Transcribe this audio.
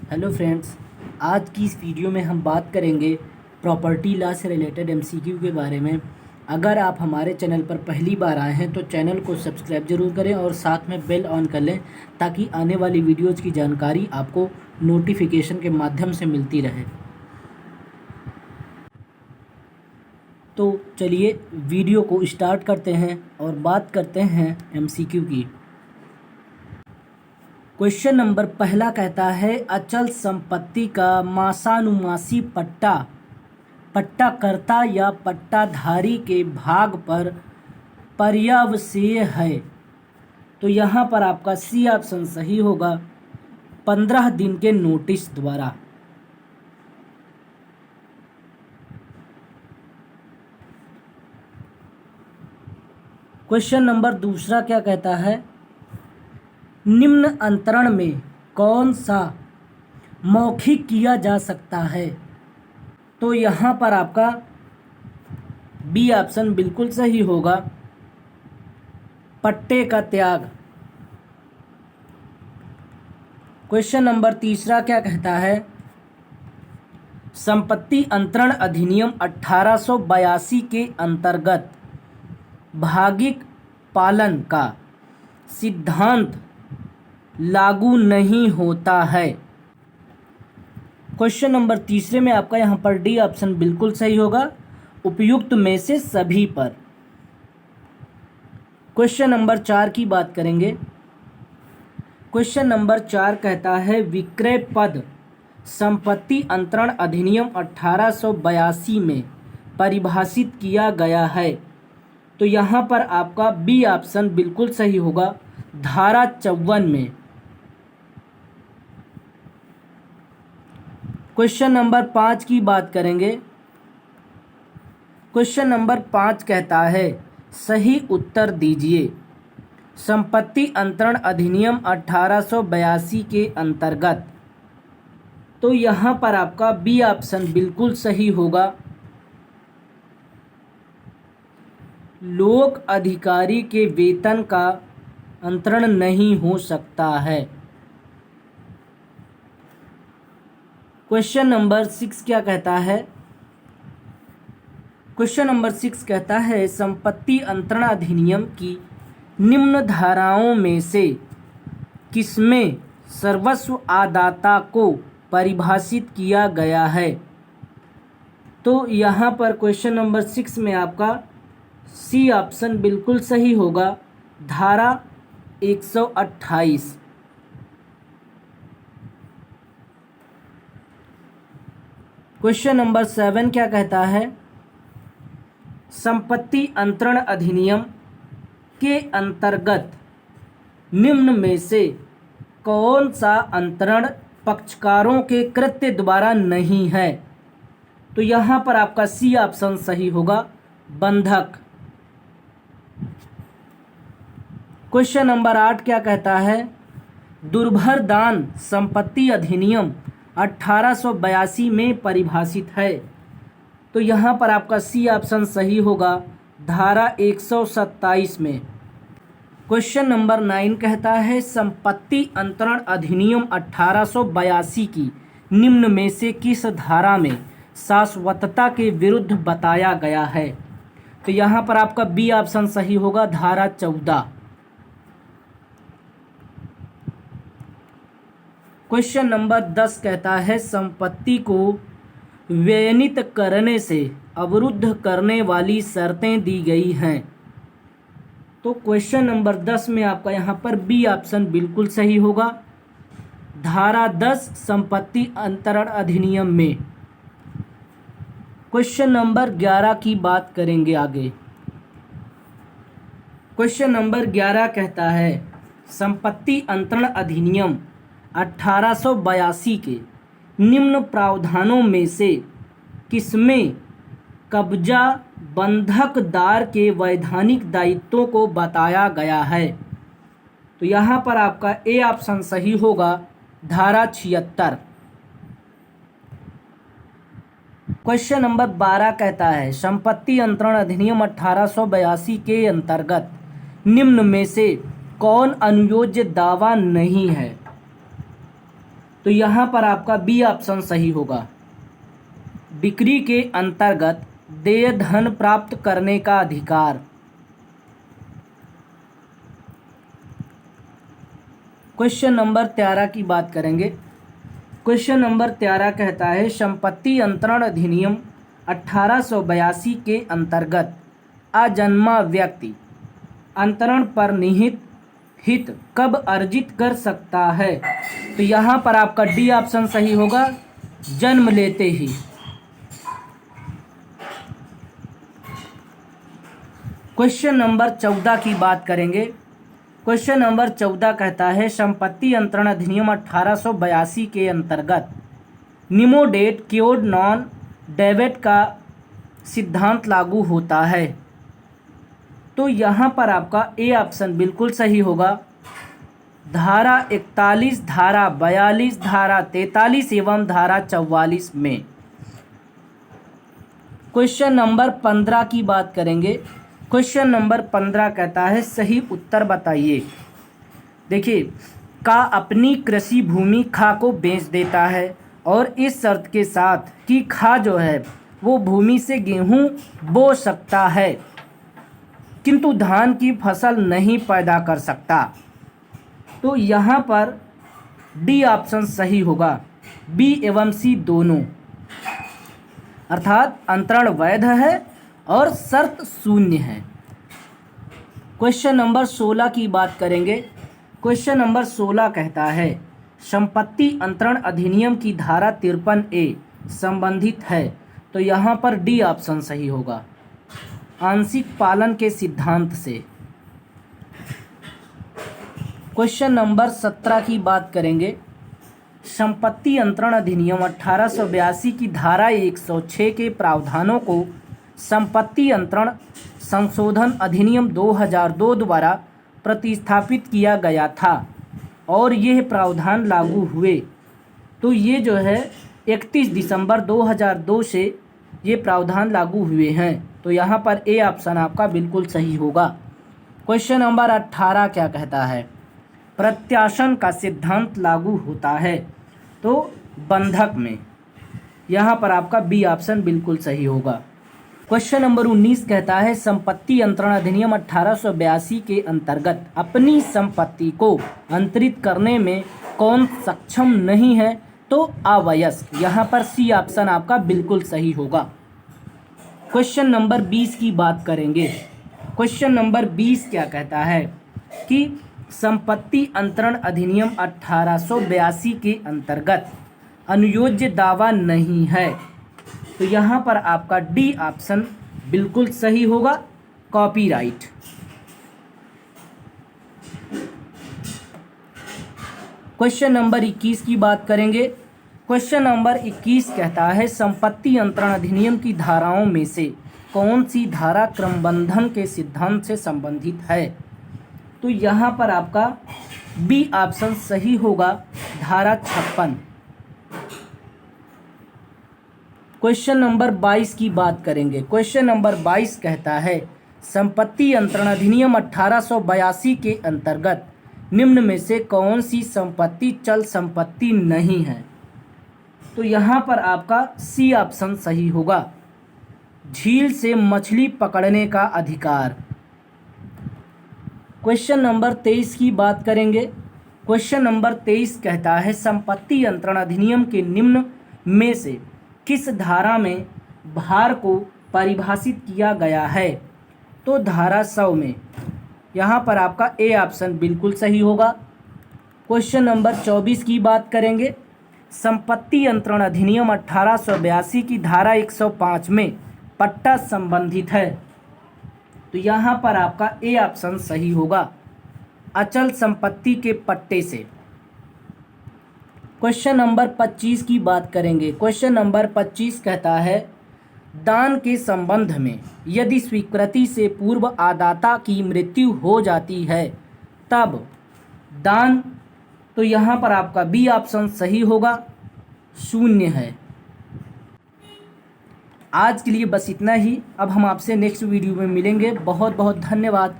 Hello friends, आज की इस वीडियो में हम बात करेंगे प्रॉपर्टी लॉ से रिलेटेड एमसीक्यू के बारे में। अगर आप हमारे चैनल पर पहली बार आए हैं तो चैनल को सब्सक्राइब जरूर करें और साथ में बेल ऑन कर लें ताकि आने वाली वीडियोज़ की जानकारी आपको नोटिफिकेशन के माध्यम से मिलती रहे। तो चलिए वीडियो को स्टार्ट करते हैं और बात करते हैं एमसीक्यू की। क्वेश्चन नंबर पहला कहता है अचल संपत्ति का मासानुमासी पट्टा पट्टाकर्ता या पट्टाधारी के भाग पर पर्यावसेय है। तो यहाँ पर आपका सी ऑप्शन सही होगा, 15 दिन के नोटिस द्वारा। क्वेश्चन नंबर दूसरा क्या कहता है, निम्न अंतरण में कौन सा मौखिक किया जा सकता है। तो यहाँ पर आपका बी ऑप्शन बिल्कुल सही होगा, पट्टे का त्याग। क्वेश्चन नंबर तीसरा क्या कहता है, संपत्ति अंतरण अधिनियम 1882 के अंतर्गत भागिक पालन का सिद्धांत लागू नहीं होता है। क्वेश्चन नंबर तीसरे में आपका यहाँ पर डी ऑप्शन बिल्कुल सही होगा, उपयुक्त में से सभी पर। क्वेश्चन नंबर 4 की बात करेंगे। क्वेश्चन नंबर 4 कहता है विक्रय पद संपत्ति अंतरण अधिनियम 1882 में परिभाषित किया गया है। तो यहाँ पर आपका बी ऑप्शन बिल्कुल सही होगा, धारा 54 में। क्वेश्चन नंबर 5 की बात करेंगे। क्वेश्चन नंबर 5 कहता है सही उत्तर दीजिए, संपत्ति अंतरण अधिनियम 1882 के अंतर्गत। तो यहाँ पर आपका बी ऑप्शन बिल्कुल सही होगा, लोक अधिकारी के वेतन का अंतरण नहीं हो सकता है। क्वेश्चन नंबर 6 क्या कहता है, क्वेश्चन नंबर 6 कहता है संपत्ति अंतरण अधिनियम की निम्न धाराओं में से किसमें सर्वस्व आदाता को परिभाषित किया गया है। तो यहाँ पर क्वेश्चन नंबर 6 में आपका सी ऑप्शन बिल्कुल सही होगा, धारा 128। क्वेश्चन नंबर 7 क्या कहता है, संपत्ति अंतरण अधिनियम के अंतर्गत निम्न में से कौन सा अंतरण पक्षकारों के कृत्य द्वारा नहीं है। तो यहाँ पर आपका सी ऑप्शन सही होगा, बंधक। क्वेश्चन नंबर 8 क्या कहता है, दुर्भर दान संपत्ति अधिनियम 1882 में परिभाषित है। तो यहाँ पर आपका सी ऑप्शन सही होगा, धारा 127 में। क्वेश्चन नंबर 9 कहता है संपत्ति अंतरण अधिनियम 1882 की निम्न में से किस धारा में शाश्वतता के विरुद्ध बताया गया है। तो यहाँ पर आपका बी ऑप्शन सही होगा, धारा 14। क्वेश्चन नंबर 10 कहता है संपत्ति को व्ययनित करने से अवरुद्ध करने वाली शर्तें दी गई हैं। तो क्वेश्चन नंबर 10 में आपका यहाँ पर बी ऑप्शन बिल्कुल सही होगा, धारा 10 संपत्ति अंतरण अधिनियम में। क्वेश्चन नंबर 11 की बात करेंगे आगे। क्वेश्चन नंबर 11 कहता है संपत्ति अंतरण अधिनियम 1882 के निम्न प्रावधानों में से किसमें कब्जा बंधकदार के वैधानिक दायित्वों को बताया गया है। तो यहाँ पर आपका ए ऑप्शन सही होगा, धारा 76। क्वेश्चन नंबर 12 कहता है संपत्ति अंतरण अधिनियम 1882 के अंतर्गत निम्न में से कौन अनुयोज्य दावा नहीं है। तो यहाँ पर आपका बी ऑप्शन सही होगा। बिक्री के अंतर्गत देय धन प्राप्त करने का अधिकार। क्वेश्चन नंबर 13 की बात करेंगे। क्वेश्चन नंबर 13 कहता है संपत्ति अंतरण अधिनियम 1882 के अंतर्गत अजन्मा व्यक्ति अंतरण पर निहित हित कब अर्जित कर सकता है। तो यहाँ पर आपका डी ऑप्शन सही होगा, जन्म लेते ही। क्वेश्चन नंबर 14 की बात करेंगे। क्वेश्चन नंबर 14 कहता है संपत्ति अंतरण अधिनियम 1882 के अंतर्गत निमोडेट क्योर्ड नॉन डेबिट का सिद्धांत लागू होता है। तो यहाँ पर आपका ए ऑप्शन बिल्कुल सही होगा। धारा 41, धारा 42, धारा 43 एवं धारा 44 में। क्वेश्चन नंबर 15 की बात करेंगे। क्वेश्चन नंबर 15 कहता है सही उत्तर बताइए। देखिए, का अपनी कृषि भूमि खा को बेच देता है और इस शर्त के साथ कि खा जो है वो भूमि से गेहूं बो सकता है किंतु धान की फसल नहीं पैदा कर सकता। तो यहाँ पर डी ऑप्शन सही होगा, बी एवं सी दोनों, अर्थात अंतरण वैध है और शर्त शून्य है। क्वेश्चन नंबर 16 की बात करेंगे। क्वेश्चन नंबर 16 कहता है संपत्ति अंतरण अधिनियम की धारा 53A संबंधित है। तो यहाँ पर डी ऑप्शन सही होगा, आंशिक पालन के सिद्धांत से। क्वेश्चन नंबर 17 की बात करेंगे। संपत्ति अंतरण अधिनियम 1882 की धारा 106 के प्रावधानों को संपत्ति अंतरण संशोधन अधिनियम 2002 द्वारा प्रतिस्थापित किया गया था और यह प्रावधान लागू हुए। तो ये जो है 31 दिसंबर 2002 से ये प्रावधान लागू हुए हैं। तो यहाँ पर ए ऑप्शन आपका बिल्कुल सही होगा। क्वेश्चन नंबर 18 क्या कहता है प्रत्याशन का सिद्धांत लागू होता है। तो बंधक में, यहाँ पर आपका बी ऑप्शन बिल्कुल सही होगा। क्वेश्चन नंबर 19 कहता है संपत्ति अंतरण अधिनियम 1882 के अंतर्गत अपनी संपत्ति को अंतरित करने में कौन सक्षम नहीं है। तो अवयस्क, यहाँ पर सी ऑप्शन आपका बिल्कुल सही होगा। क्वेश्चन नंबर 20 की बात करेंगे। क्वेश्चन नंबर 20 क्या कहता है कि संपत्ति अंतरण अधिनियम 1882 के अंतर्गत अनुयोज्य दावा नहीं है। तो यहाँ पर आपका डी ऑप्शन बिल्कुल सही होगा, कॉपीराइट। क्वेश्चन नंबर 21 की बात करेंगे। क्वेश्चन नंबर 21 कहता है संपत्ति अंतरण अधिनियम की धाराओं में से कौन सी धारा क्रमबंधन के सिद्धांत से संबंधित है। तो यहाँ पर आपका बी ऑप्शन सही होगा, धारा 56। क्वेश्चन नंबर 22 की बात करेंगे। क्वेश्चन नंबर 22 कहता है संपत्ति अंतरण अधिनियम 1882 के अंतर्गत निम्न में से कौन सी संपत्ति चल संपत्ति नहीं है। तो यहाँ पर आपका सी ऑप्शन सही होगा, झील से मछली पकड़ने का अधिकार। क्वेश्चन नंबर 23 की बात करेंगे। क्वेश्चन नंबर 23 कहता है संपत्ति अंतरण अधिनियम के निम्न में से किस धारा में भार को परिभाषित किया गया है। तो धारा 100 में, यहाँ पर आपका ए ऑप्शन बिल्कुल सही होगा। क्वेश्चन नंबर 24 की बात करेंगे। संपत्ति अंतरण अधिनियम 1882 की धारा 105 में पट्टा संबंधित है। तो यहाँ पर आपका ए ऑप्शन सही होगा, अचल संपत्ति के पट्टे से। क्वेश्चन नंबर 25 की बात करेंगे। क्वेश्चन नंबर 25 कहता है दान के संबंध में यदि स्वीकृति से पूर्व आदाता की मृत्यु हो जाती है तब दान। तो यहाँ पर आपका बी ऑप्शन सही होगा, शून्य है। आज के लिए बस इतना ही। अब हम आपसे नेक्स्ट वीडियो में मिलेंगे। बहुत बहुत धन्यवाद।